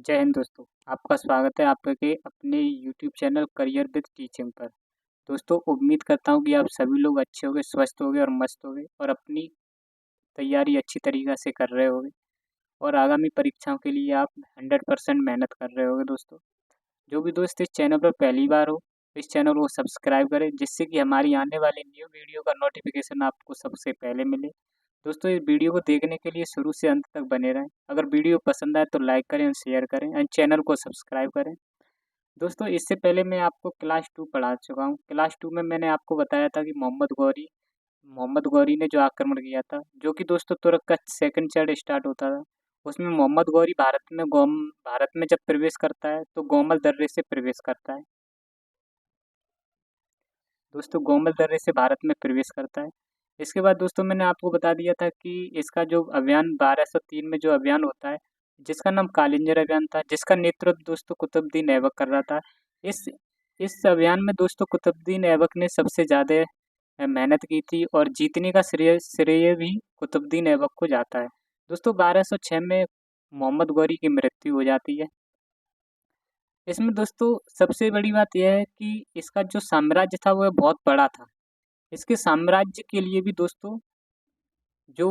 जय हिंद दोस्तों। आपका स्वागत है आपके अपने YouTube channel career with teaching पर। दोस्तों उम्मीद करता हूँ कि आप सभी लोग अच्छे होंगे, स्वस्थ होंगे और मस्त होंगे और अपनी तैयारी अच्छी तरीक़ा से कर रहे होंगे और आगामी परीक्षाओं के लिए आप 100% मेहनत कर रहे होंगे दोस्तों। जो भी दोस्त इस चैनल पर पहली बार हो, इस चैनल को सब्सक्राइब करें जिससे कि हमारी आने वाली न्यू वीडियो का नोटिफ़िकेशन आपको सबसे पहले मिले। दोस्तों इस वीडियो को देखने के लिए शुरू से अंत तक बने रहें। अगर वीडियो पसंद आए तो लाइक करें और शेयर करें एंड चैनल को सब्सक्राइब करें। दोस्तों इससे पहले मैं आपको क्लास 2 पढ़ा चुका हूँ। क्लास 2 में मैंने आपको बताया था कि मोहम्मद गौरी ने जो आक्रमण किया था, जो कि दोस्तों तुर्क का सेकंड चरण स्टार्ट होता था। उसमें मोहम्मद गौरी भारत में जब प्रवेश करता है तो गोमल दर्रे से प्रवेश करता है। दोस्तों गोमल दर्रे से भारत में प्रवेश करता है। इसके बाद दोस्तों मैंने आपको बता दिया था कि इसका जो अभियान 1203 में जो अभियान होता है, जिसका नाम कालिंजर अभियान था, जिसका नेतृत्व दोस्तों कुतुबुद्दीन ऐबक कर रहा था। इस इस अभियान में दोस्तों कुतुबुद्दीन ऐबक ने सबसे ज़्यादा मेहनत की थी और जीतने का श्रेय भी कुतुबुद्दीन ऐबक को जाता है। दोस्तों 1206 में मोहम्मद गौरी की मृत्यु हो जाती है। इसमें दोस्तों सबसे बड़ी बात यह है कि इसका जो साम्राज्य था वह बहुत बड़ा था। इसके साम्राज्य के लिए भी दोस्तों जो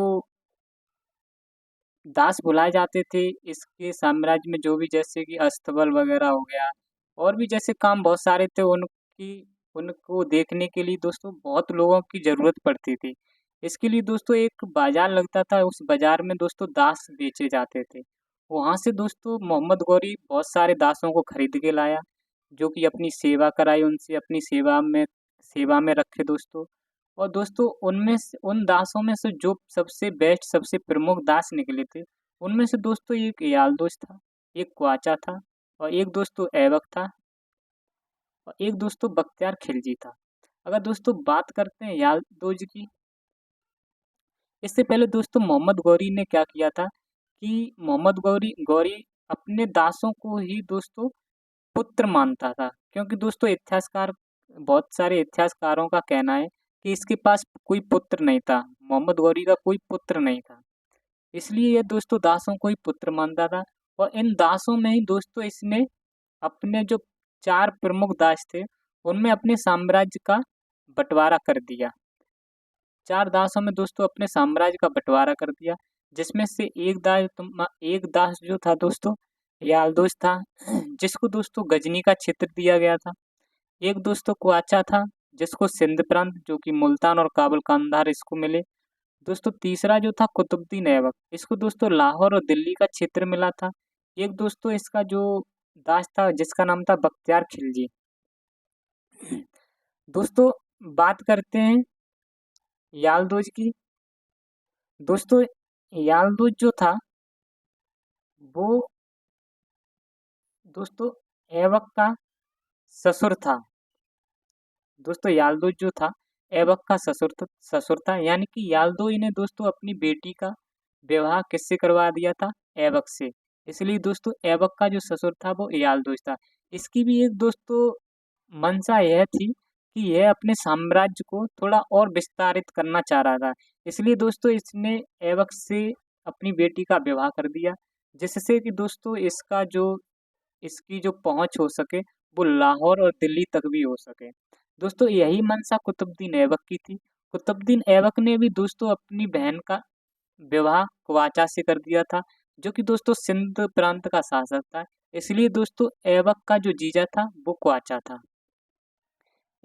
दास बुलाए जाते थे, इसके साम्राज्य में जो भी जैसे कि अस्तबल वगैरह हो गया और भी जैसे काम बहुत सारे थे उनको देखने के लिए दोस्तों बहुत लोगों की ज़रूरत पड़ती थी। इसके लिए दोस्तों एक बाज़ार लगता था, उस बाज़ार में दोस्तों दास बेचे जाते थे। वहाँ से दोस्तों मोहम्मद गौरी बहुत सारे दासों को खरीद के लाया, जो कि अपनी सेवा कराई उनसे, अपनी सेवा में रखे दोस्तों। और दोस्तों उनमें से उन दासों में से जो सबसे बेस्ट सबसे प्रमुख दास निकले थे, उनमें से दोस्तों एक याल्दोज था, एक क्वाचा था और एक दोस्तों ऐबक था और एक दोस्तों बख्तियार खिलजी था। अगर दोस्तों बात करते हैं याल्दोज की, इससे पहले दोस्तों मोहम्मद गौरी ने क्या किया था कि मोहम्मद गौरी गौरी अपने दासों को ही दोस्तों पुत्र मानता था, क्योंकि दोस्तों बहुत सारे इतिहासकारों का कहना है कि इसके पास कोई पुत्र नहीं था, मोहम्मद गौरी का कोई पुत्र नहीं था। इसलिए ये दोस्तों दासों को ही पुत्र मानता था और इन दासों में ही दोस्तों इसने अपने जो 4 प्रमुख दास थे, उनमें अपने साम्राज्य का बँटवारा कर दिया। 4 दासों में दोस्तों अपने साम्राज्य का बँटवारा कर दिया, जिसमें से एक दास जो था दोस्तों याल्दोज था, जिसको दोस्तों गजनी का क्षेत्र दिया गया था। एक दोस्तों क्वाचा था, जिसको सिंध प्रांत जो कि मुल्तान और काबुल कांधार इसको मिले। दोस्तों तीसरा जो था कुतुबुद्दीन ऐबक, इसको दोस्तों लाहौर और दिल्ली का क्षेत्र मिला था। एक दोस्तों इसका जो दास था जिसका नाम था बख्तियार खिलजी। दोस्तों बात करते हैं याल्दोज की। दोस्तों याल्दोज जो था वो दोस्तों ऐबक का ससुर था। दोस्तों याल्दोज जो था ऐबक का ससुर था, यानी कि याल्दोज ने दोस्तों अपनी बेटी का विवाह किससे करवा दिया था? ऐबक से। इसलिए दोस्तों ऐबक का जो ससुर था वो याल्दोज था। इसकी भी एक दोस्तों मंशा यह थी कि यह अपने साम्राज्य को थोड़ा और विस्तारित करना चाह रहा था। इसलिए दोस्तों इसने ऐबक से अपनी बेटी का विवाह कर दिया, जिससे कि दोस्तों इसकी जो पहुँच हो सके वो लाहौर और दिल्ली तक भी हो सके। दोस्तों यही मंशा कुतुबुद्दीन ऐबक की थी। कुतुबुद्दीन ऐबक ने भी दोस्तों अपनी बहन का विवाह क्वाचा से कर दिया था, जो कि दोस्तों सिंध प्रांत का शासक था। इसलिए दोस्तों ऐबक का जो जीजा था वो क्वाचा था।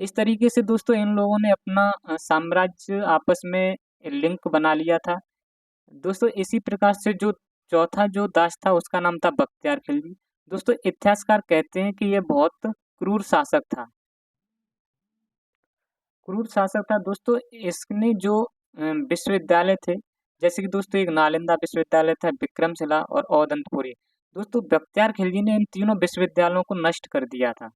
इस तरीके से दोस्तों इन लोगों ने अपना साम्राज्य आपस में लिंक बना लिया था। दोस्तों इसी प्रकार से जो चौथा जो दास था उसका नाम था बख्तियार खिलजी। दोस्तों इतिहासकार कहते हैं कि ये बहुत क्रूर शासक था। क्रूर शासक था दोस्तों। इसने जो विश्वविद्यालय थे, जैसे कि दोस्तों एक नालंदा विश्वविद्यालय था, विक्रमशिला और औदंतपुरी। दोस्तों बख्तियार खिलजी ने इन तीनों विश्वविद्यालयों को नष्ट कर दिया था।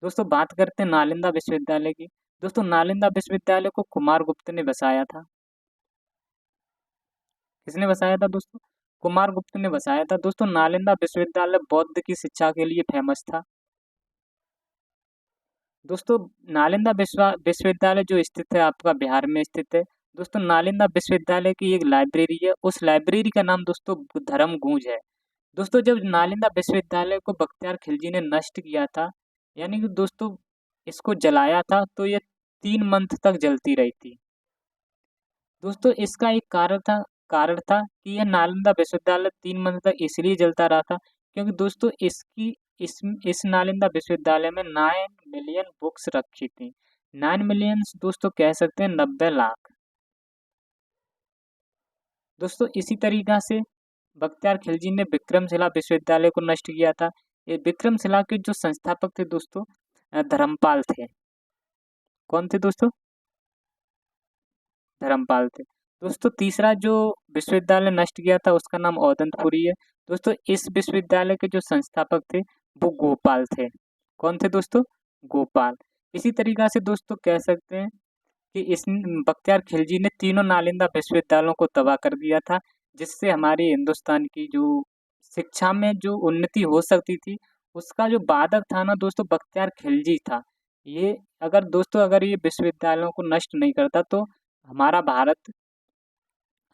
दोस्तों बात करते हैं नालंदा विश्वविद्यालय की। दोस्तों नालंदा विश्वविद्यालय को कुमारगुप्त ने बसाया था। किसने बसाया था दोस्तों? कुमारगुप्त ने बसाया था। दोस्तों नालंदा विश्वविद्यालय बौद्ध की शिक्षा के लिए फेमस था। दोस्तों नालंदा विश्वविद्यालय जो स्थित है आपका बिहार में स्थित है। दोस्तों नालंदा विश्वविद्यालय की एक लाइब्रेरी है, उस लाइब्रेरी का नाम दोस्तों धर्म गूंज है। दोस्तों जब नालंदा विश्वविद्यालय को बख्तियार खिलजी ने नष्ट किया था, यानी कि दोस्तों इसको जलाया था, तो ये 3 मंथ तक जलती रही थी। दोस्तों इसका एक कारण था कि यह नालंदा विश्वविद्यालय 3 मंथ तक इसलिए जलता रहा था क्योंकि दोस्तों इस नालंदा विश्वविद्यालय में 9 मिलियन बुक्स रखी थी। 9 मिलियन दोस्तों कह सकते हैं 90 लाख। दोस्तों इसी तरीक़ा से बख्तियार खिलजी ने विक्रमशिला विश्वविद्यालय को नष्ट किया था। ये विक्रमशिला के जो संस्थापक थे दोस्तों धर्मपाल थे। कौन थे दोस्तों? धर्मपाल थे। दोस्तों तीसरा जो विश्वविद्यालय नष्ट किया था उसका नाम औदंतपुरी है। दोस्तों इस विश्वविद्यालय के जो संस्थापक थे वो गोपाल थे। कौन थे दोस्तों? गोपाल। इसी तरीक़ा से दोस्तों कह सकते हैं कि इस बख्तियार खिलजी ने तीनों नालंदा विश्वविद्यालयों को तबाह कर दिया था, जिससे हमारी हिंदुस्तान की जो शिक्षा में जो उन्नति हो सकती थी, उसका जो बाधक था ना दोस्तों बख्तियार खिलजी था। अगर ये विश्वविद्यालयों को नष्ट नहीं करता तो हमारा भारत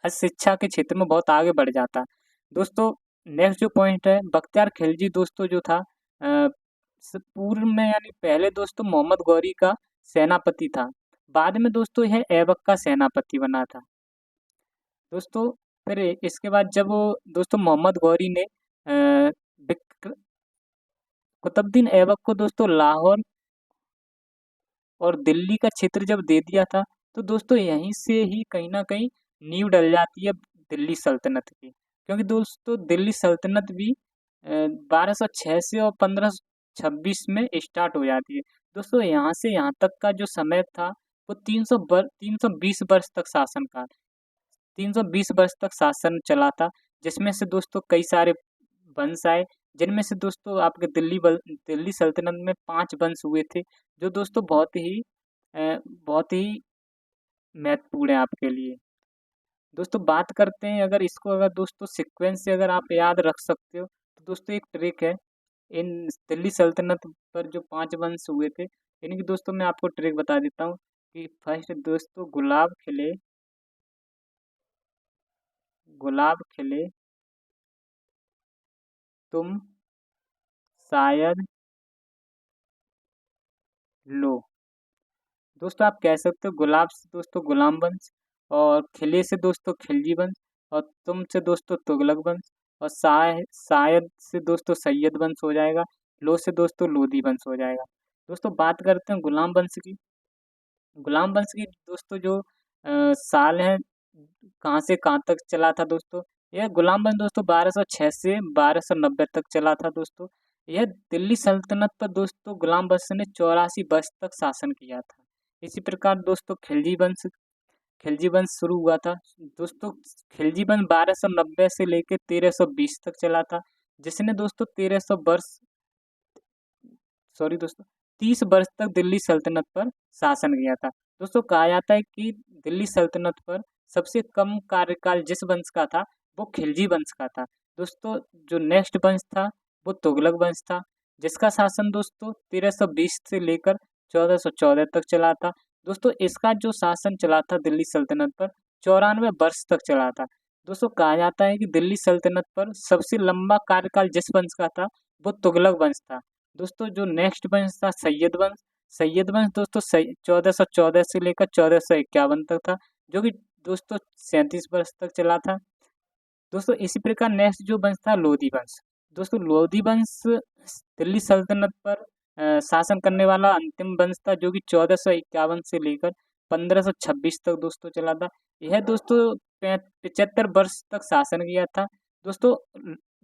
शिक्षा के क्षेत्र में बहुत आगे बढ़ जाता। दोस्तों नेक्स्ट जो पॉइंट है बख्तियार खिलजी दोस्तों जो था पूर्व में यानी पहले दोस्तों मोहम्मद गौरी का सेनापति था। बाद में दोस्तों यह ऐबक का सेनापति बना था। दोस्तों फिर इसके बाद जब वो दोस्तों मोहम्मद गौरी ने कुतुबुद्दीन ऐबक को दोस्तों लाहौर और दिल्ली का क्षेत्र जब दे दिया था, तो दोस्तों यहीं से ही कहीं न कहीं नींव डल जाती है दिल्ली सल्तनत की। क्योंकि दोस्तों दिल्ली सल्तनत भी 1286 और 1526 में स्टार्ट हो जाती है। दोस्तों यहाँ से यहाँ तक का जो समय था वो 320 वर्ष तक 320 वर्ष तक शासन चला था, जिसमें से दोस्तों कई सारे वंश आए, जिनमें से दोस्तों आपके दिल्ली सल्तनत में 5 वंश हुए थे, जो दोस्तों बहुत ही महत्वपूर्ण है आपके लिए। दोस्तों बात करते हैं अगर दोस्तों सीक्वेंस से अगर आप याद रख सकते हो, तो दोस्तों एक ट्रिक है, इन दिल्ली सल्तनत पर जो 5 वंश हुए थे, इनकी दोस्तों मैं आपको ट्रिक बता देता हूँ कि फर्स्ट दोस्तों गुलाब खिले तुम शायद लो। दोस्तों आप कह सकते हो गुलाब से दोस्तों गुलाम वंश और खिले से दोस्तों खिलजी वंश और तुम से दोस्तों तुगलक वंश और शायद से दोस्तों सैयद वंश हो जाएगा। लो से दोस्तों लोधी वंश हो जाएगा। दोस्तों बात करते हैं गुलाम वंश की। गुलाम वंश की दोस्तों जो साल है कहाँ से कहाँ तक चला था दोस्तों, यह गुलाम वंश दोस्तों 1206 से 1290 तक चला था दोस्तों। यह दिल्ली सल्तनत पर दोस्तों गुलाम वंश ने 84 वर्ष तक शासन किया था। इसी प्रकार दोस्तों खिलजी वंश शुरू हुआ था। दोस्तों खिलजी वंश 1290 से लेकर 1320 तक चला था, जिसने दोस्तों 30 वर्ष तक दिल्ली सल्तनत पर शासन किया था। दोस्तों कहा जाता है कि दिल्ली सल्तनत पर सबसे कम कार्यकाल जिस वंश का था वो खिलजी वंश का था। दोस्तों जो नेक्स्ट वंश था वो तुगलक वंश था, जिसका शासन दोस्तों 1320 से लेकर 1414 तक चला था। दोस्तों इसका जो शासन चला था दिल्ली सल्तनत पर 94 वर्ष तक चला था। दोस्तों कहा जाता है कि दिल्ली सल्तनत पर सबसे लंबा कार्यकाल जिस वंश का था वो तुगलक वंश था। दोस्तों जो नेक्स्ट वंश था सैयद वंश दोस्तों 1414 से लेकर 1451 तक था, जो कि दोस्तों 37 वर्ष तक चला था। दोस्तों इसी प्रकार नेक्स्ट जो वंश था लोधी वंश। दोस्तों लोधी वंश दिल्ली सल्तनत पर शासन करने वाला अंतिम वंश था, जो कि 1451 से लेकर 1526 तक दोस्तों चला था। यह दोस्तों 75 वर्ष तक शासन किया था। दोस्तों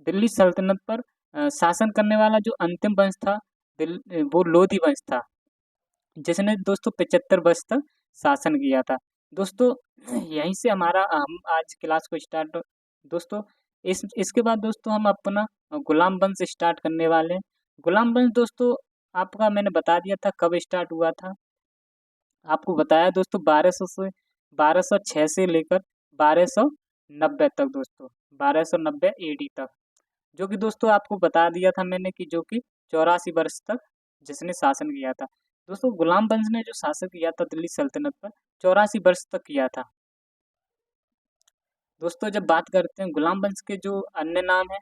दिल्ली सल्तनत पर शासन करने वाला जो अंतिम वंश था वो लोधी वंश था, जिसने दोस्तों 75 वर्ष तक शासन किया था। दोस्तों यहीं से हम आज क्लास को स्टार्ट दोस्तों इसके बाद दोस्तों हम अपना गुलाम वंश स्टार्ट करने वाले हैं। गुलाम वंश दोस्तों आपका मैंने बता दिया था कब स्टार्ट हुआ था। आपको बताया दोस्तों 1206 से लेकर 1290 तक दोस्तों 1290 एडी तक, जो कि दोस्तों आपको बता दिया था मैंने कि जो कि 84 वर्ष तक जिसने शासन किया था। दोस्तों गुलाम वंश ने जो शासन किया था दिल्ली सल्तनत पर 84 वर्ष तक किया था। दोस्तों जब बात करते हैं गुलाम वंश के जो अन्य नाम है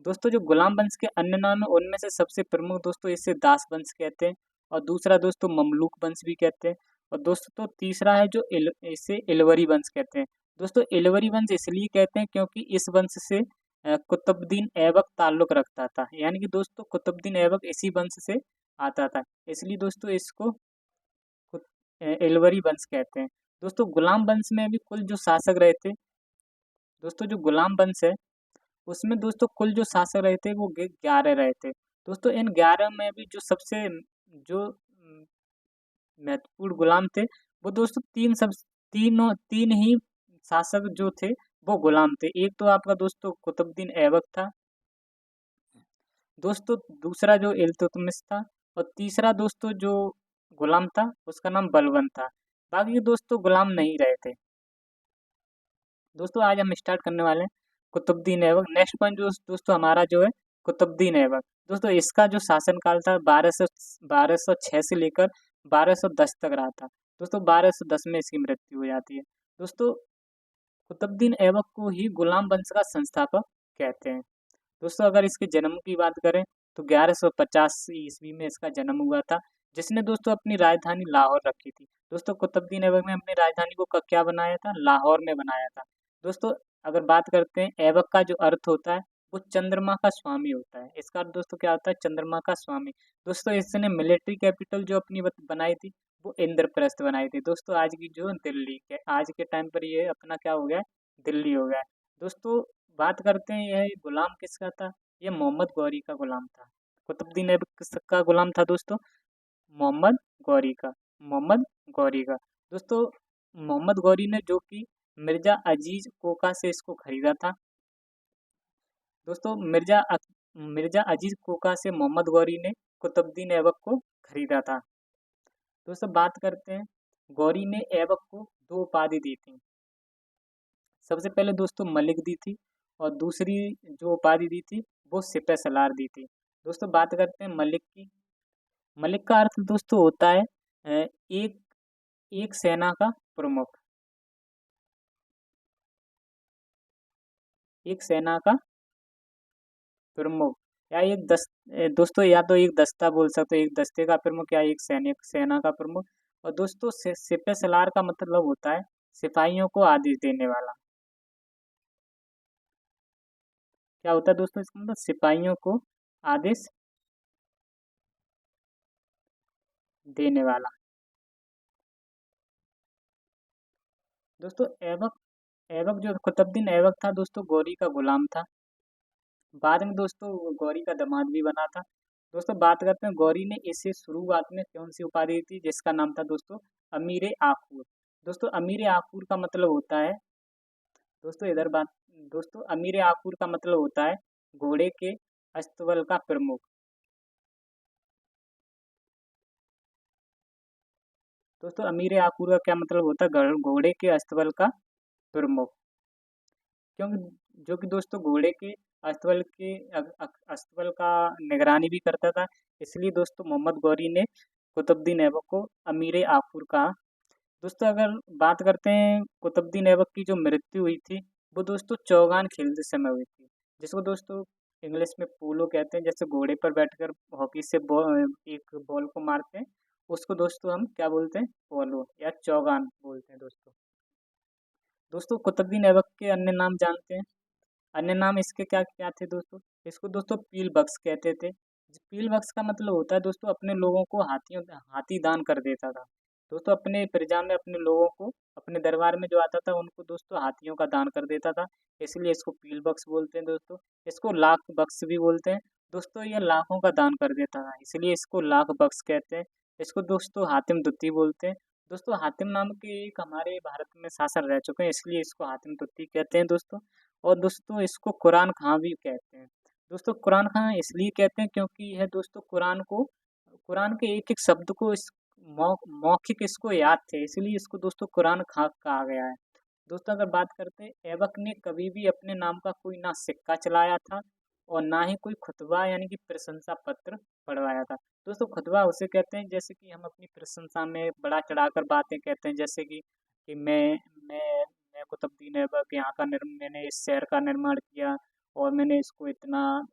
दोस्तों जो गुलाम वंश के अन्य नाम है उनमें से सबसे प्रमुख दोस्तों इसे दास वंश कहते हैं, और दूसरा दोस्तों ममलूक वंश भी कहते हैं, और दोस्तों तीसरा है जो इसे इलवरी वंश कहते हैं। दोस्तों इलवरी वंश इसलिए कहते हैं क्योंकि इस वंश से कुतुबुद्दीन ऐबक ताल्लुक रखता था, यानी कि दोस्तों कुतुबुद्दीन ऐबक इसी वंश से आता था, इसलिए दोस्तों इसको इलवरी वंश कहते हैं। दोस्तों गुलाम वंश में भी कुल जो शासक रहे थे, दोस्तों जो गुलाम वंश है उसमें दोस्तों कुल जो शासक रहे थे वो 11 रहे थे। दोस्तों इन 11 में भी जो सबसे जो महत्वपूर्ण गुलाम थे वो दोस्तों तीन ही शासक जो थे वो गुलाम थे। एक तो आपका दोस्तों कुतुबुद्दीन ऐबक था, दोस्तों दूसरा जो इल्तुतमिश था, और तीसरा दोस्तों जो गुलाम था उसका नाम बलबन था। बाकी दोस्तों गुलाम नहीं रहे थे। दोस्तों आज हम स्टार्ट करने वाले हैं कुतुबुद्दीन ऐबक। नेक्स्ट पॉइंट जो दोस्तों हमारा जो है कुतुबुद्दीन ऐबक। दोस्तों इसका जो शासनकाल था 1206 से लेकर 1210 तक रहा था। दोस्तों 1210 में इसकी मृत्यु हो जाती है। दोस्तों कुतुबुद्दीन ऐबक को ही गुलाम वंश का संस्थापक कहते हैं। दोस्तों अगर इसके जन्म की बात करें तो 1150 ईस्वी में इसका जन्म हुआ था, जिसने दोस्तों अपनी राजधानी लाहौर रखी थी। दोस्तों कुतुबुद्दीन ऐबक ने अपनी राजधानी को क्या बनाया था, लाहौर में बनाया था। दोस्तों अगर बात करते हैं ऐबक का जो अर्थ होता है वो चंद्रमा का स्वामी होता है। इसका अर्थ दोस्तों क्या होता है, चंद्रमा का स्वामी। दोस्तों इसने मिलिट्री कैपिटल जो अपनी बनाई थी वो इंद्रप्रस्थ बनाई थी। दोस्तों आज की जो दिल्ली के आज के टाइम पर ये अपना क्या हो गया है, दिल्ली हो गया है। दोस्तों बात करते हैं यह गुलाम किसका था, ये मोहम्मद गौरी का गुलाम था। कुतुबुद्दीन ऐबक किसका गुलाम था दोस्तों, मोहम्मद गौरी का। मोहम्मद गौरी का दोस्तों मोहम्मद गौरी ने जो कि मिर्जा अजीज कोका से इसको खरीदा था। दोस्तों मिर्जा अजीज कोका से मोहम्मद गौरी ने कुतुबुद्दीन ऐबक को खरीदा था। दोस्तों बात करते हैं गौरी ने ऐबक को 2 उपाधि दी थी। सबसे पहले दोस्तों मलिक दी थी, और दूसरी जो उपाधि दी थी वो सिपह सलार दी थी। दोस्तों बात करते हैं मलिक की। मलिक का अर्थ दोस्तों होता है एक एक सेना का प्रमुख, एक सेना का प्रमुख, या दोस्तों या तो एक दस्ता बोल सकते हो, एक दस्ते का प्रमुख या एक सैनिक सेना का प्रमुख। और दोस्तों सिपह सलार का मतलब होता है सिपाहियों को आदेश देने वाला। क्या होता है दोस्तों इसका मतलब, सिपाहियों को आदेश देने वाला। दोस्तों ऐबक ऐबक जो कुतुबुद्दीन ऐबक था दोस्तों गौरी का गुलाम था। बाद में दोस्तों वो गौरी का दामाद भी बना था। दोस्तों बात करते हैं गौरी ने इसे शुरुआत में कौन सी उपाधि दी थी, जिसका नाम था दोस्तों अमीर आखूर। दोस्तों अमीर आखूर का मतलब होता है दोस्तों इधर बात दोस्तों अमीर आखूर का मतलब होता है घोड़े के अस्तबल का प्रमुख। दोस्तों अमीर आखूर का क्या मतलब होता है, घोड़े के अस्तबल का प्रमुख। क्योंकि जो कि दोस्तों घोड़े के अस्तबल का निगरानी भी करता था, इसलिए दोस्तों मोहम्मद गौरी ने कुतुबुद्दीन ऐबक को अमीर आखूर कहा। दोस्तों अगर बात करते हैं कुतुबुद्दीन ऐबक की जो मृत्यु हुई थी वो दोस्तों चौगान खेलते समय हुई थी, जिसको दोस्तों इंग्लिश में पोलो कहते हैं। जैसे घोड़े पर बैठकर हॉकी से एक बॉल को मारते हैं, उसको दोस्तों हम क्या बोलते हैं, पोलो या चौगान बोलते हैं दोस्तों। दोस्तों कुतुबुद्दीन ऐबक के अन्य नाम जानते हैं। अन्य नाम इसके क्या क्या थे दोस्तों, इसको दोस्तों पील बख्श कहते थे। पील बख्श का मतलब होता है दोस्तों अपने लोगों को हाथी दान कर देता था। दोस्तों अपने प्रजा में अपने लोगों को अपने दरबार में जो आता था उनको दोस्तों हाथियों का दान कर देता था, इसलिए इसको पील बख्श बोलते हैं दोस्तों। इसको लाख बख्श भी बोलते हैं। दोस्तों ये लाखों का दान कर देता था, इसलिए इसको लाख बख्श कहते हैं। इसको दोस्तों हातिम दुत्ती बोलते हैं। दोस्तों हातिम नाम के एक हमारे भारत में शासक रह चुके हैं, इसलिए इसको हातिम दुत्ती कहते हैं दोस्तों। और दोस्तों इसको कुरान खां भी कहते हैं। दोस्तों कुरान खां इसलिए कहते हैं क्योंकि यह दोस्तों कुरान के एक एक शब्द को मौखिक इसको याद थे, इसलिए इसको दोस्तों कुरान खां कहा गया है। दोस्तों अगर बात करते हैं ऐबक ने कभी भी अपने नाम का कोई ना सिक्का चलाया था और ना ही कोई खुतबा यानी कि प्रशंसा पत्र पढ़वाया था। दोस्तों खुतबा उसे कहते हैं जैसे कि हम अपनी प्रशंसा में बढ़ा चढ़ाकर बातें कहते हैं, जैसे कि मैं कुतुबुद्दीन ऐबक यहाँ का मैंने इस शहर का निर्माण किया, और मैंने इसको इतना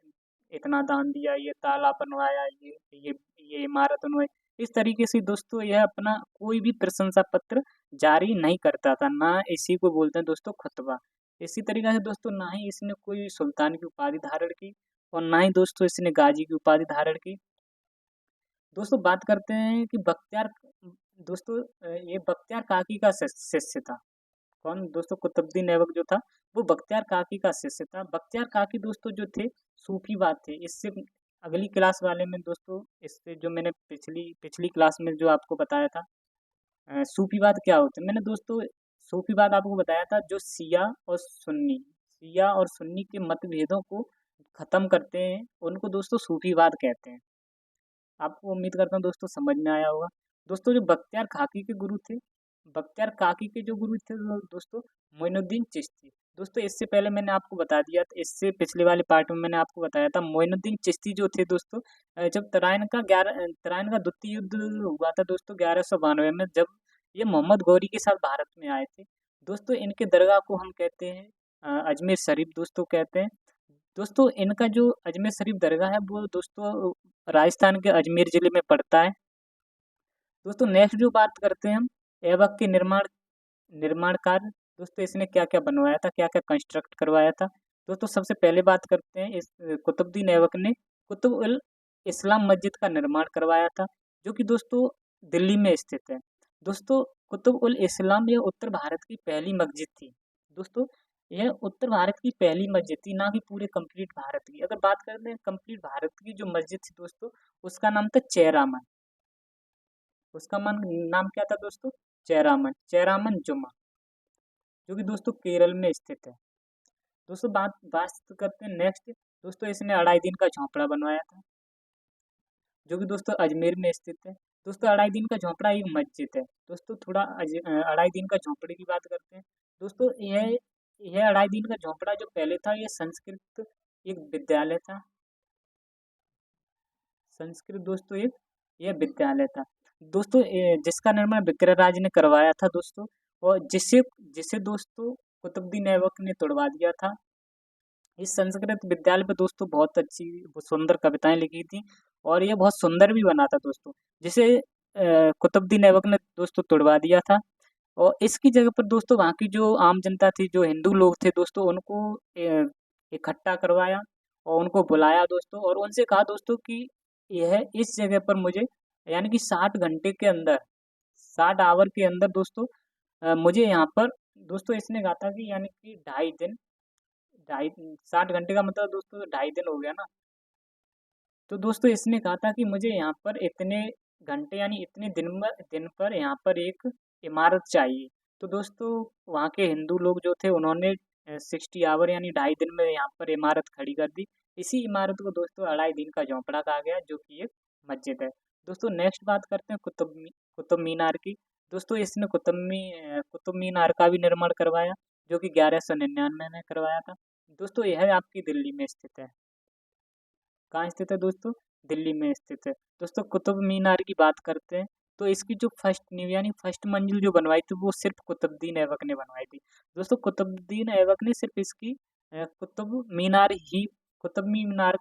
इतना दान दिया, ये तालाब बनवाया, ये इमारत बनवाई। इस तरीके से दोस्तों यह अपना कोई भी प्रशंसा पत्र जारी नहीं करता था, ना इसी को बोलते हैं दोस्तों खुतबा। इसी तरीके से दोस्तों ना ही इसने कोई सुल्तान की उपाधि धारण की और ना ही दोस्तों इसने गाजी की उपाधि धारण की। दोस्तों बात करते हैं कि बख्तियार दोस्तों ये बख्तियार काकी का शिष्य था। कौन दोस्तों? कुतुबुद्दीन ऐबक जो था वो बख्तियार काकी का शिष्य था। बख्तियार काकी दोस्तों जो थे सूफीवाद थे। इससे अगली क्लास वाले में दोस्तों इससे जो मैंने पिछली पिछली क्लास में जो आपको बताया था सूफीवाद क्या होते हैं, मैंने दोस्तों सूफीवाद आपको बताया था जो शिया और सुन्नी के मतभेदों को खत्म करते हैं उनको दोस्तों सूफीवाद कहते हैं। आपको उम्मीद करता हूँ दोस्तों समझ में आया होगा। दोस्तों जो बख्तियार खाकी के गुरु थे, बख्तियार काकी के जो गुरु थे दोस्तों मोइनुद्दीन चिश्ती। दोस्तों इससे पहले मैंने आपको बता दिया था, इससे पिछले वाले पार्ट में मैंने आपको बताया था मोइनुद्दीन चिश्ती जो थे दोस्तों जब तराइन का द्वितीय युद्ध हुआ था दोस्तों 1192 में, जब ये मोहम्मद गौरी के साथ भारत में आए थे। दोस्तों इनके दरगाह को हम कहते हैं अजमेर शरीफ दोस्तों कहते हैं। दोस्तों इनका जो अजमेर शरीफ दरगाह है वो दोस्तों राजस्थान के अजमेर जिले में पड़ता है। दोस्तों नेक्स्ट जो बात करते हैं हम ऐबक के निर्माण कार्य। दोस्तों इसने क्या क्या बनवाया था, क्या क्या कंस्ट्रक्ट करवाया था। दोस्तों सबसे पहले बात करते हैं इस कुतुबुद्दीन ऐबक ने कुतुब उल इस्लाम मस्जिद का निर्माण करवाया था, जो कि दोस्तों दिल्ली में स्थित है। दोस्तों कुतुब उल इस्लाम यह उत्तर भारत की पहली मस्जिद थी। दोस्तों यह उत्तर भारत की पहली मस्जिद थी, ना कि पूरे कंप्लीट भारत की। अगर बात करते हैं कंप्लीट भारत की जो मस्जिद थी दोस्तों, उसका नाम था चेरामन। उसका नाम क्या था दोस्तों? चेरामन जुमा, जो कि दोस्तों केरल में स्थित है। दोस्तों बात बात करते हैं नेक्स्ट। दोस्तों इसने 2.5 दिन का झोंपड़ा बनवाया था, जो कि दोस्तों अजमेर में स्थित है। दोस्तों 2.5 दिन का झोंपड़ा एक मस्जिद है। दोस्तों थोड़ा 2.5 दिन का झोंपड़े की बात करते हैं। दोस्तों यह 2.5 दिन का झोंपड़ा जो पहले था यह संस्कृत एक विद्यालय था। संस्कृत दोस्तों एक यह विद्यालय था। दोस्तों जिसका निर्माण विक्रराज ने करवाया था दोस्तों, और जिसे जिसे दोस्तों कुतुबुद्दीन ऐबक ने तुड़वा दिया था। इस संस्कृत विद्यालय पे दोस्तों बहुत अच्छी सुंदर कविताएं लिखी थी और ये बहुत सुंदर भी बना था दोस्तों, जिसे कुतुबुद्दीन ऐबक ने दोस्तों तुड़वा दिया था। और इसकी जगह पर दोस्तों वहाँ की जो आम जनता थी, जो हिंदू लोग थे दोस्तों, उनको इकट्ठा करवाया और उनको बुलाया दोस्तों, और उनसे कहा दोस्तों कि यह इस जगह पर मुझे यानी कि 60 घंटे के अंदर 60 आवर के अंदर दोस्तों मुझे यहाँ पर दोस्तों इसने कहा था कि यानी कि 2.5 दिन ढाई 60 घंटे का मतलब दोस्तों 2.5 दिन हो गया ना। तो दोस्तों इसने कहा था कि मुझे यहाँ पर इतने घंटे यानी इतने दिन पर यहाँ पर एक इमारत चाहिए। तो दोस्तों वहाँ के हिंदू लोग जो थे उन्होंने 60 आवर यानी 2.5 दिन में यहाँ पर इमारत खड़ी कर दी। इसी इमारत को दोस्तों 2.5 दिन का झोंपड़ा कहा गया, जो कि एक मस्जिद है। दोस्तों नेक्स्ट बात करते हैं कुतुब मीनार की। दोस्तों इसने कुतुब मीनार का भी निर्माण करवाया, जो कि 1199 में करवाया था। दोस्तों यह आपकी दिल्ली में स्थित है। कहाँ स्थित है दोस्तों? दिल्ली में स्थित है। दोस्तों कुतुब मीनार की बात करते हैं तो इसकी जो फर्स्ट नींव यानी फर्स्ट मंजिल जो बनवाई थी वो सिर्फ कुतुबुद्दीन ऐबक ने बनवाई थी। दोस्तों कुतुबुद्दीन ऐबक ने सिर्फ इसकी कुतुब मीनार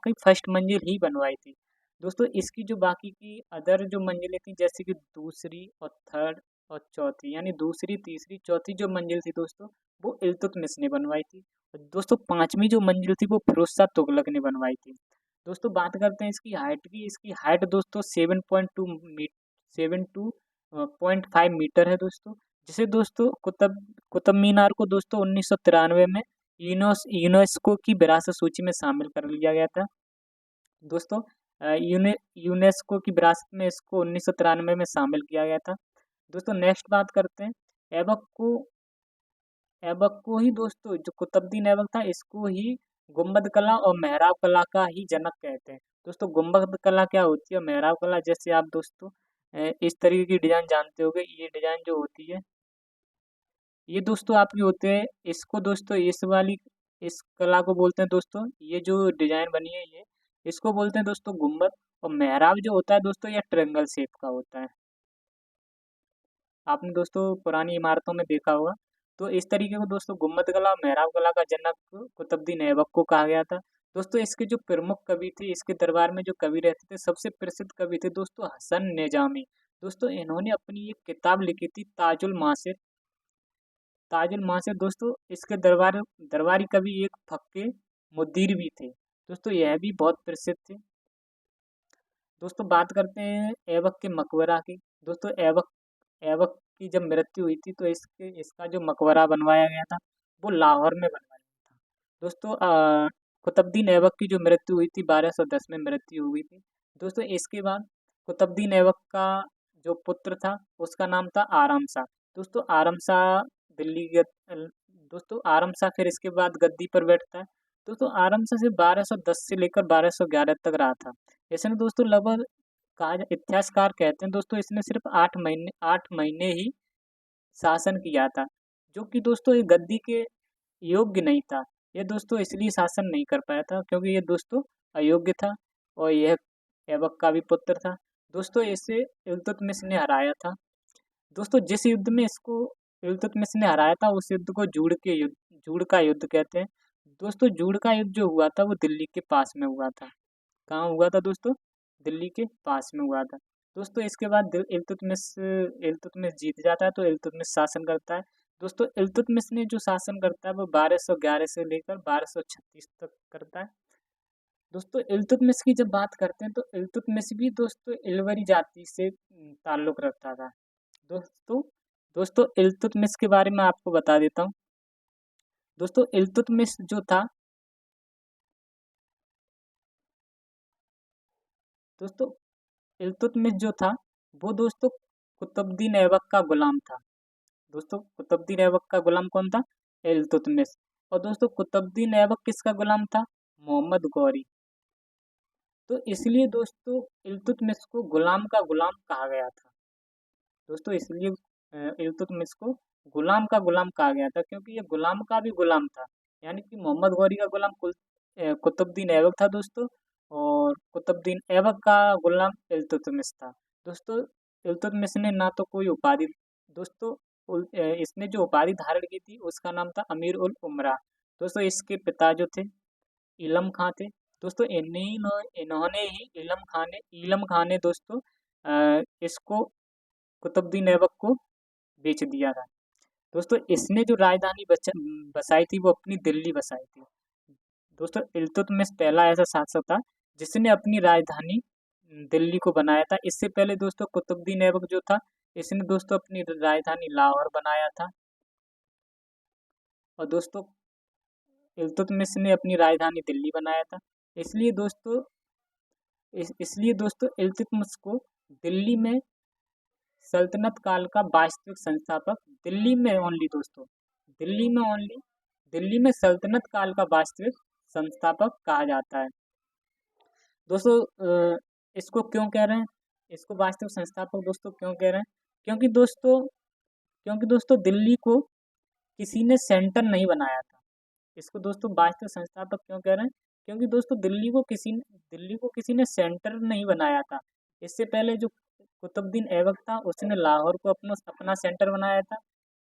की फर्स्ट मंजिल ही बनवाई थी। दोस्तों इसकी जो बाकी की अदर जो मंजिलें थी, जैसे कि दूसरी और थर्ड और चौथी यानी दूसरी तीसरी चौथी जो मंजिल थी दोस्तों, वो इल्तुतमिश ने बनवाई थी। और दोस्तों पांचवी जो मंजिल थी वो फिरोज शाह तुगलक ने बनवाई थी। दोस्तों बात करते हैं इसकी हाइट की। इसकी हाइट दोस्तों 7.5 मीटर है दोस्तों, जिसे दोस्तों कुतुब मीनार को दोस्तों 1993 में यूनेस्को की विरासत सूची में शामिल कर लिया गया था। दोस्तों यूनेस्को की विरासत में इसको 1993 में शामिल किया गया था। दोस्तों नेक्स्ट बात करते हैं ऐबक को ऐबक को ही दोस्तों जो कुतुबुद्दीन ऐबक था इसको ही गुंबद कला और मेहराब कला का ही जनक कहते हैं। दोस्तों गुंबद कला क्या होती है, मेहराब कला जैसे आप दोस्तों इस तरीके की डिजाइन जानते होंगे। ये डिजाइन जो होती है ये दोस्तों आपकी होते हैं, इसको दोस्तों इस कला को बोलते हैं दोस्तों, ये जो डिजाइन बनी है ये इसको बोलते हैं दोस्तों गुंबद। और मेहराब जो होता है दोस्तों ये ट्रायंगल शेप का होता है। आपने दोस्तों पुरानी इमारतों में देखा होगा। तो इस तरीके को दोस्तों गुम्बद कला और मेहराब कला का जनक कुतुबुद्दीन ऐबक को कहा गया था। दोस्तों इसके जो प्रमुख कवि थे, इसके दरबार में जो कवि रहते थे, सबसे प्रसिद्ध कवि थे दोस्तों हसन निजामी। दोस्तों इन्होंने अपनी एक किताब लिखी थी ताजुल मासिर। ताजुल मासिर दोस्तों इसके दरबारी कवि एक फक्के मुदीर भी थे। दोस्तों यह भी बहुत प्रसिद्ध थे। दोस्तों बात करते हैं ऐबक के मकबरा की। दोस्तों ऐबक ऐबक की जब मृत्यु हुई थी तो इसका जो मकबरा बनवाया गया था वो लाहौर में बनवाया गया था। दोस्तों कुतुबुद्दीन ऐबक की जो मृत्यु हुई थी 1210 में मृत्यु हुई थी। दोस्तों इसके बाद कुतुबुद्दीन ऐबक का जो पुत्र था उसका नाम था आराम शाह। दोस्तों आराम शाह दिल्ली के दोस्तों आराम शाह फिर इसके बाद गद्दी पर बैठता है। दोस्तों आराम शाह से 1210 से लेकर 1211 तक रहा था। इसने दोस्तों लगभग इतिहासकार कहते हैं दोस्तों इसने सिर्फ 8 महीने ही शासन किया था, जो कि दोस्तों ये गद्दी के योग्य नहीं था। ये दोस्तों इसलिए शासन नहीं कर पाया था क्योंकि ये दोस्तों अयोग्य था और यह ऐबक का भी पुत्र था। दोस्तों इसे इल्तुतमिश ने हराया था। दोस्तों जिस युद्ध में इसको इल्तुतमिश ने हराया था उस युद्ध को जूड़ का युद्ध कहते हैं। दोस्तों जूड़ का युद्ध जो हुआ था वो दिल्ली के पास में हुआ था। कहाँ हुआ था दोस्तों? दिल्ली के पास में हुआ था। दोस्तों इसके बाद इल्तुतमिश जीत जाता है तो इल्तुतमिश शासन करता है। दोस्तों इल्तुतमिश ने जो शासन करता है वो 1211 से लेकर 1236 तक करता है। दोस्तों इल्तुतमिश की जब बात करते हैं तो इल्तुतमिश भी दोस्तों इलवरी जाति से ताल्लुक रखता था। दोस्तों दोस्तों इल्तुतमिश के बारे में आपको बता देता हूँ। दोस्तों इल्तुतमिश जो था दोस्तों इल्तुतमिश जो था वो दोस्तों कुतुबुद्दीन ऐबक का गुलाम था। दोस्तों कुतुबुद्दीन ऐबक का गुलाम कौन था? इल्तुतमिश। और दोस्तों कुतुबुद्दीन ऐबक किसका गुलाम था? मोहम्मद गौरी। तो इसलिए दोस्तों इल्तुतमिश को गुलाम का गुलाम कहा गया था। दोस्तों इसलिए इल्तुतमिश को गुलाम का गुलाम कहा गया था क्योंकि ये गुलाम का भी गुलाम था। यानी कि मोहम्मद गौरी का गुलाम कुतुबुद्दीन ऐबक था दोस्तों और कुतुबुद्दीन ऐबक का गुलाम इल्तुतमिश था। दोस्तों इल्तुतमिश ने ना तो कोई उपाधि दोस्तों इसने जो उपाधि धारण की थी उसका नाम था अमीर उल उमरा। दोस्तों इसके पिता जो थे इलम खां थे। दोस्तों इन्होंने ही इलम खां ने दोस्तों इसको कुतुबुद्दीन ऐबक को बेच दिया था। दोस्तों इसने जो राजधानी बसाई थी वो अपनी दिल्ली बसाई थी। दोस्तों इल्तुतमिश पहला ऐसा शासक था जिसने अपनी राजधानी दिल्ली को बनाया था। इससे पहले दोस्तों कुतुबुद्दीन ऐबक जो था इसने दोस्तों अपनी राजधानी लाहौर बनाया था और दोस्तों इल्तुतमिश ने अपनी राजधानी दिल्ली बनाया था। इसलिए दोस्तों इसलिए दोस्तों इल्तुतमिश को दिल्ली में सल्तनत काल का वास्तविक संस्थापक दिल्ली में सल्तनत काल का वास्तविक संस्थापक कहा जाता है। दोस्तों इसको क्यों कह रहे हैं? इसको वास्तविक संस्थापक दोस्तों क्यों कह रहे हैं? क्योंकि दोस्तों दिल्ली को किसी ने सेंटर नहीं बनाया था। इसको दोस्तों वास्तविक संस्थापक क्यों कह रहे हैं? क्योंकि दोस्तों दिल्ली को किसी ने सेंटर नहीं बनाया था। इससे पहले जो कुतुबुद्दीन ऐबक था उसने लाहौर को अपना सेंटर बनाया था।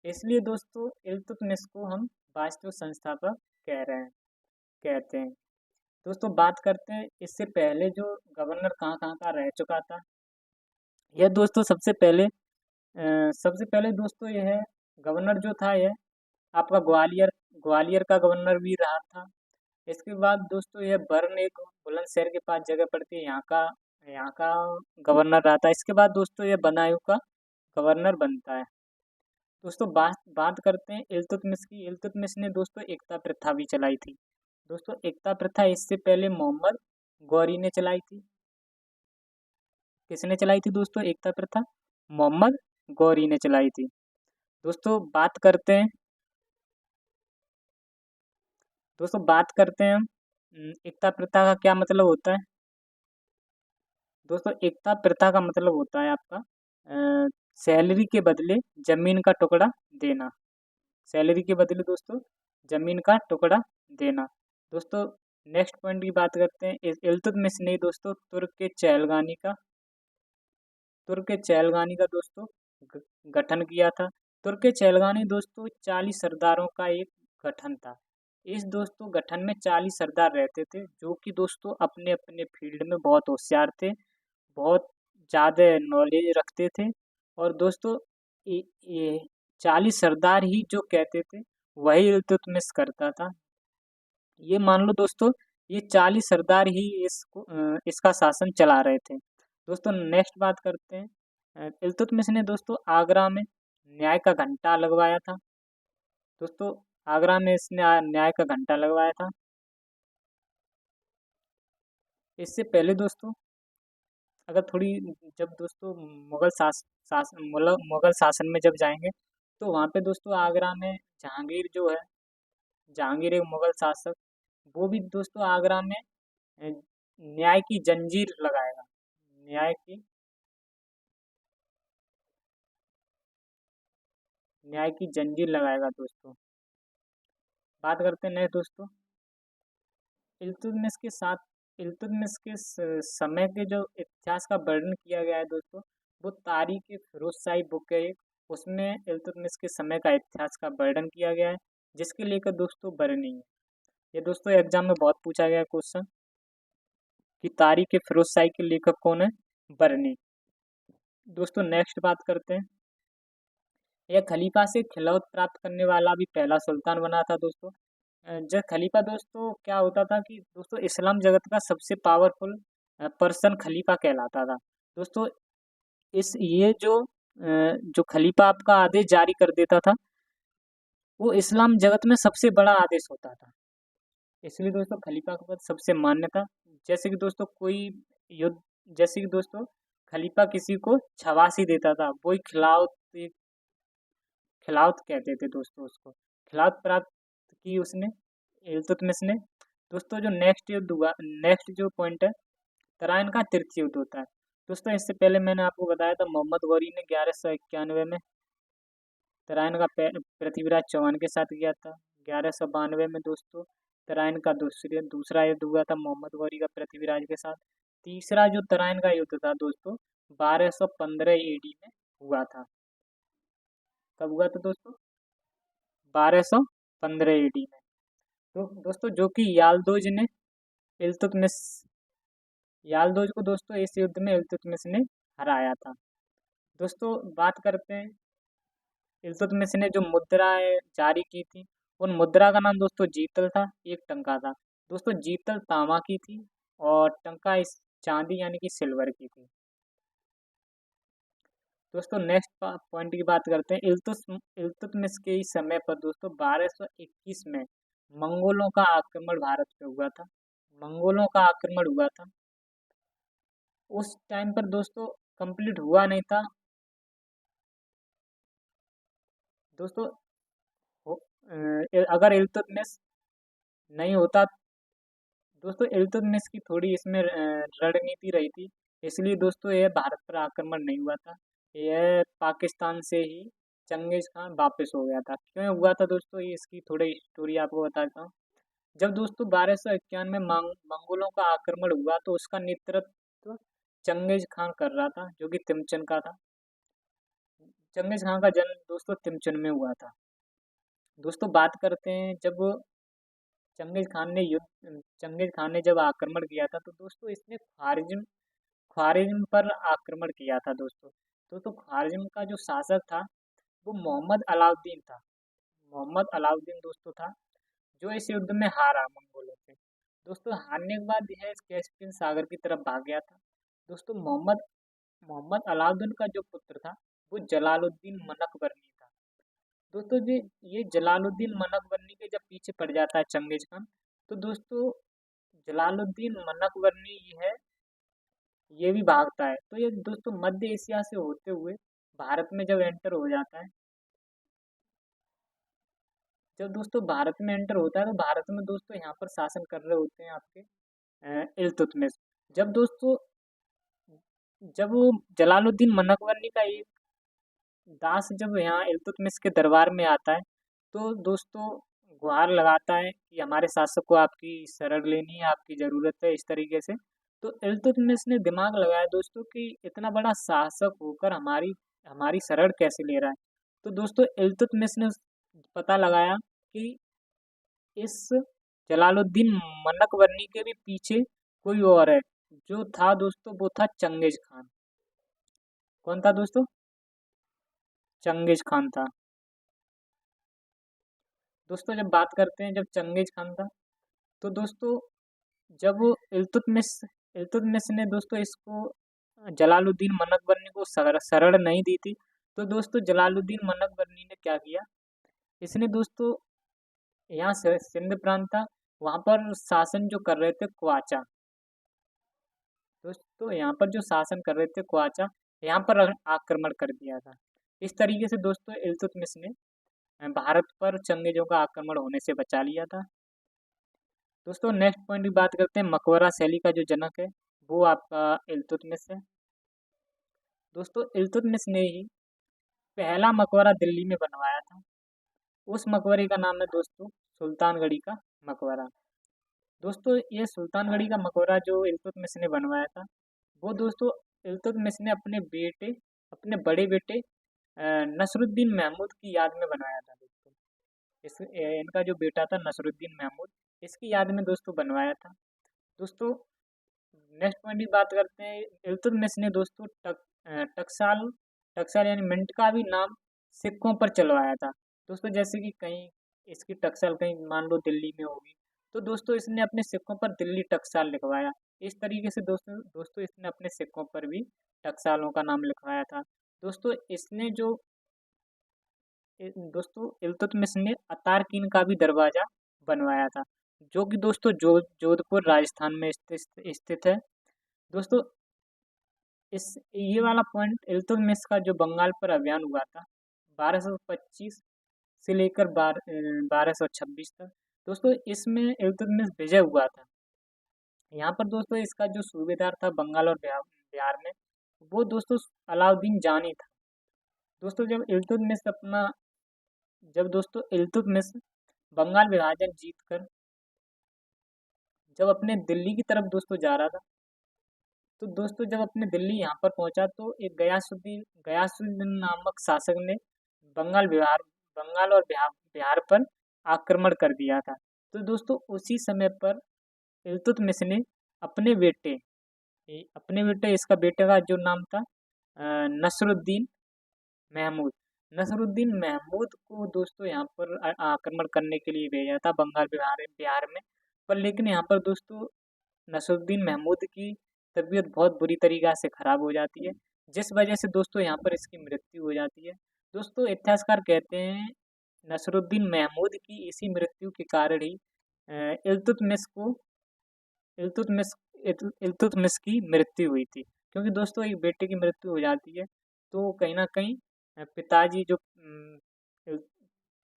इसलिए दोस्तों इल्तुतमिश को हम वास्तविक संस्थापक कहते हैं। दोस्तों बात करते हैं इससे पहले जो गवर्नर कहाँ कहाँ का रह चुका था। यह दोस्तों सबसे पहले दोस्तों यह गवर्नर जो था यह आपका ग्वालियर का गवर्नर भी रहा था। इसके बाद दोस्तों यह बर्न एक बुलंदशहर के पास जगह पड़ती है, यहाँ का गवर्नर रहा था। इसके बाद दोस्तों यह बदायूं का गवर्नर बनता है। दोस्तों बात करते हैं इल्तुतमिश की। इल्तुतमिश ने दोस्तों एकता प्रथा भी चलाई थी। दोस्तों एकता प्रथा इससे पहले मोहम्मद गौरी ने चलाई थी। किसने चलाई थी दोस्तों एकता प्रथा? मोहम्मद गौरी ने चलाई थी। दोस्तों बात करते हैं हम एकता प्रथा का क्या मतलब होता है। दोस्तों एकता प्रथा का मतलब होता है आपका सैलरी के बदले जमीन का टुकड़ा देना। सैलरी के बदले दोस्तों जमीन का टुकड़ा देना। दोस्तों नेक्स्ट पॉइंट की बात करते हैं। इल्तुतमिश ने दोस्तों तुर्क के चहलगानी का दोस्तों गठन किया था। तुर्क चहलगानी दोस्तों 40 सरदारों का एक गठन था। इस दोस्तों गठन में 40 सरदार रहते थे जो कि दोस्तों अपने अपने फील्ड में बहुत होशियार थे, बहुत ज़्यादा नॉलेज रखते थे। और दोस्तों ये 40 सरदार ही जो कहते थे वही इल्तुतमिश करता था। ये मान लो दोस्तों, ये 40 सरदार ही इसका शासन चला रहे थे। दोस्तों नेक्स्ट बात करते हैं। इल्तुतमिश ने दोस्तों आगरा में न्याय का घंटा लगवाया था। दोस्तों आगरा में इसने न्याय का घंटा लगवाया था। इससे पहले दोस्तों अगर थोड़ी जब दोस्तों मुगल शासन में जब जाएंगे तो वहाँ पे दोस्तों आगरा में जहांगीर जो है, जहांगीर एक मुगल शासक, वो भी दोस्तों आगरा में न्याय की जंजीर लगाएगा। न्याय की जंजीर लगाएगा दोस्तों। बात करते हैं नेक्स्ट दोस्तों। इल्तुतमिश के साथ इल्तुतमिश के समय के जो इतिहास का वर्णन किया गया है दोस्तों, वो तारीख फिरोजशाही बुक है एक, उसमें इल्तुतमिश के समय का इतिहास का वर्णन किया गया है, जिसके लेकर दोस्तों बरनी है। ये दोस्तों एग्जाम में बहुत पूछा गया क्वेश्चन कि तारीख फिरोजशाही के लेखक कौन है, बरनी। दोस्तों नेक्स्ट बात करते हैं। यह खलीफा से खिलाफत प्राप्त करने वाला भी पहला सुल्तान बना था दोस्तों। जब खलीफा दोस्तों क्या होता था कि दोस्तों इस्लाम जगत का सबसे पावरफुल पर्सन खलीफा कहलाता था दोस्तों। इस ये जो खलीफा आपका आदेश जारी कर देता था वो इस्लाम जगत में सबसे बड़ा आदेश होता था, इसलिए दोस्तों खलीफा का पद सबसे मान्य था। जैसे कि दोस्तों कोई युद्ध, जैसे कि दोस्तों खलीफा किसी को छवासी देता था, वही खिलाफत कहते थे दोस्तों उसको। खिलाफत प्राप्त की उसने, इल्तुतमिश ने। दोस्तों जो नेक्स्ट युद्ध हुआ, नेक्स्ट जो पॉइंट है, तराइन का तृतीय युद्ध होता है दोस्तों। इससे पहले मैंने आपको बताया था मोहम्मद गौरी ने 1191 में तराइन का पृथ्वीराज चौहान के साथ किया था। 1192 में दोस्तों तराइन का दूसरा युद्ध हुआ था मोहम्मद गौरी का पृथ्वीराज के साथ। तीसरा जो तराइन का युद्ध था दोस्तों 1215 एडी में हुआ था। कब हुआ था दोस्तों? 1215 एडी में। तो दोस्तों जो कि इल्तुतमिश यालदोज को दोस्तों इस युद्ध में इल्तुतमिश ने हराया था। दोस्तों बात करते हैं इल्तुतमिश ने जो मुद्राएं जारी की थी, उन मुद्रा का नाम दोस्तों जीतल था, एक टंका था। दोस्तों जीतल तांबा की थी और टंका इस चांदी यानी कि सिल्वर की थी। दोस्तों नेक्स्ट पॉइंट की बात करते हैं। इल्तुतमिश के ही समय पर दोस्तों 1221 में मंगोलों का आक्रमण भारत पे हुआ था। मंगोलों का आक्रमण हुआ था। उस टाइम पर दोस्तों कंप्लीट हुआ नहीं था दोस्तों। अगर इल्तुतमिश नहीं होता दोस्तों, इल्तुतमिश की थोड़ी इसमें रणनीति रही थी, इसलिए दोस्तों यह भारत पर आक्रमण नहीं हुआ था। यह पाकिस्तान से ही चंगेज खान वापस हो गया था। क्यों हुआ था दोस्तों, ये इसकी थोड़ी स्टोरी आपको बताता हूँ। जब दोस्तों 1291 में मंगोलों का आक्रमण हुआ तो उसका नेतृत्व चंगेज खान कर रहा था, जो कि तिमचन का था। चंगेज खान का जन्म दोस्तों तिमचन में हुआ था। दोस्तों बात करते हैं जब चंगेज खान ने जब आक्रमण किया था तो दोस्तों इसने ख्वारिज्म पर आक्रमण किया था दोस्तों। ख्वारिज्म का जो शासक था वो मोहम्मद अलाउद्दीन था। मोहम्मद अलाउद्दीन दोस्तों था जो इस युद्ध में हारा मंगोलों से। दोस्तों हारने के बाद यह कैस्पियन सागर की तरफ भाग गया था। दोस्तों मोहम्मद अलाउद्दीन का जो पुत्र था वो जलालुद्दीन मनकबरनी था। दोस्तों ये जलालुद्दीन मनकबरनी के जब पीछे पड़ जाता है चंगेज खान, तो दोस्तों जलालुद्दीन मनकबरनी ये भी भागता है। तो ये दोस्तों मध्य एशिया से होते हुए भारत में जब एंटर हो जाता है, जब दोस्तों भारत में एंटर होता है तो भारत में दोस्तों यहाँ पर शासन कर रहे होते हैं आपके इल्तुतमिश। जब दोस्तों जब वो जलालुद्दीन मनकबरनी का एक दास जब यहाँ इल्तुतमिश के दरबार में आता है तो दोस्तों गुहार लगाता है कि हमारे शासक को आपकी शरण लेनी है, आपकी ज़रूरत है, इस तरीके से। तो इल्तुतमिश ने दिमाग लगाया दोस्तों कि इतना बड़ा शासक होकर हमारी हमारी शरण कैसे ले रहा है। तो दोस्तों इल्तुतमिश ने पता लगाया कि इस जलालुद्दीन मनकबरनी के भी पीछे कोई और है। जो था दोस्तों वो था चंगेज खान। कौन था दोस्तों? चंगेज खान था। दोस्तों जब बात करते हैं जब चंगेज खान था, तो दोस्तों जब वो इल्तुतमिश ने दोस्तों इसको जलालुद्दीन मनकबरनी को शरण नहीं दी थी, तो दोस्तों जलालुद्दीन मनकबरनी ने क्या किया, इसने दोस्तों यहाँ से सिंध प्रांत था, वहाँ पर शासन जो कर रहे थे ख्वाजा। दोस्तों यहाँ पर जो शासन कर रहे थे ख्वाजा, यहाँ पर आक्रमण कर दिया था। इस तरीके से दोस्तों इल्तुतमिश ने भारत पर चंगेजों का आक्रमण होने से बचा लिया था। दोस्तों नेक्स्ट पॉइंट की बात करते हैं, मकबरा शैली का जो जनक है वो आपका इल्तुतमिश है। दोस्तों इल्तुतमिश ने ही पहला मकबरा दिल्ली में बनवाया था। उस मकबरे का नाम है दोस्तों सुल्तानगढ़ी का मकबरा। दोस्तों ये सुल्तानगढ़ी का मकबरा जो इल्तुतमिश ने बनवाया था, वो दोस्तों इल्तुतमिश ने अपने बड़े बेटे नसरुद्दीन महमूद की याद में बनवाया था दोस्तों। इनका जो बेटा था नसरुद्दीन महमूद, इसकी याद में दोस्तों बनवाया था। दोस्तों नेक्स्ट पॉइंट की बात करते हैं, इल्तुतमिश ने दोस्तों टकसाल टकसाल यानी मिंट का भी नाम सिक्कों पर चलवाया था। दोस्तों जैसे कि कहीं इसकी टकसाल कहीं मान लो दिल्ली में होगी, तो दोस्तों इसने अपने सिक्कों पर दिल्ली टकसाल लिखवाया। इस तरीके से दोस्तों दोस्तों इसने अपने सिक्कों पर भी टकसालों का नाम लिखवाया था। दोस्तों इसने जो दोस्तों इल्तुतमिश ने अतारकीन का भी दरवाजा बनवाया था, जो कि दोस्तों जोधपुर राजस्थान में स्थित है। दोस्तों इस ये वाला पॉइंट इल्तुतमिश का जो बंगाल पर अभियान हुआ था 1225 से लेकर 1226 तक, दोस्तों इसमें इल्तुतमिश विजय हुआ था। यहाँ पर दोस्तों इसका जो सूबेदार था बंगाल और बिहार में, वो दोस्तों अलाउद्दीन जानी था। दोस्तों जब दोस्तों इल्तुतमिश बंगाल विभाजन जीतकर जब अपने दिल्ली की तरफ दोस्तों जा रहा था, तो दोस्तों जब अपने दिल्ली यहाँ पर पहुंचा तो एक गयासुद्दीन नामक शासक ने बंगाल और बिहार पर आक्रमण कर दिया था। तो दोस्तों उसी समय पर इल्तुतमिश ने अपने बेटे इसका बेटे का जो नाम था नसरुद्दीन महमूद नसरुद्दीन महमूद को दोस्तों यहाँ पर आक्रमण करने के लिए भेजा था बंगाल बिहार में। पर लेकिन यहाँ पर दोस्तों नसरुद्दीन महमूद की तबीयत बहुत बुरी तरीक़ा से ख़राब हो जाती है, जिस वजह से दोस्तों यहाँ पर इसकी मृत्यु हो जाती है। दोस्तों इतिहासकार कहते हैं नसरुद्दीन महमूद की इसी मृत्यु के कारण ही इल्तुतमिश को इल्तुतमिश इल्तुतमिश की मृत्यु हुई थी। क्योंकि दोस्तों एक बेटे की मृत्यु हो जाती है तो कहीं न कहीं पिताजी जो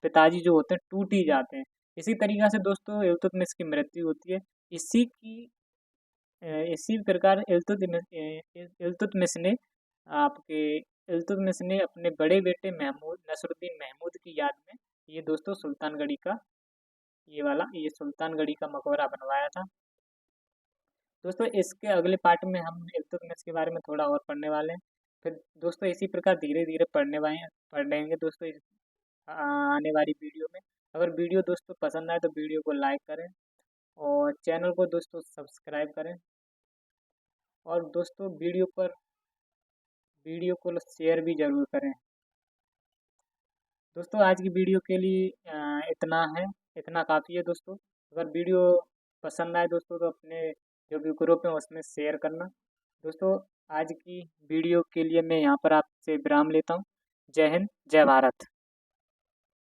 पिताजी जो होते हैं टूट ही जाते हैं। इसी तरीक़ा से दोस्तों इल्तुतमिश की मृत्यु होती है। इसी की इसी प्रकार इल्तुतमिश ने आपके इल्तुतमिश ने अपने बड़े बेटे नसरुद्दीन महमूद की याद में ये दोस्तों ये सुल्तानगढ़ी का मकबरा बनवाया था। दोस्तों इसके अगले पार्ट में हम इल्तुतमिश के बारे में थोड़ा और पढ़ने वाले हैं। फिर दोस्तों इसी प्रकार धीरे-धीरे पढ़ेंगे दोस्तों आने वाली वीडियो में। अगर वीडियो दोस्तों पसंद आए तो वीडियो को लाइक करें और चैनल को दोस्तों सब्सक्राइब करें और दोस्तों वीडियो को शेयर भी ज़रूर करें। दोस्तों आज की वीडियो के लिए इतना काफ़ी है दोस्तों। अगर वीडियो पसंद आए दोस्तों तो अपने जो भी ग्रुप है उसमें शेयर करना। दोस्तों आज की वीडियो के लिए मैं यहाँ पर आपसे विराम लेता हूँ। जय हिंद, जय भारत।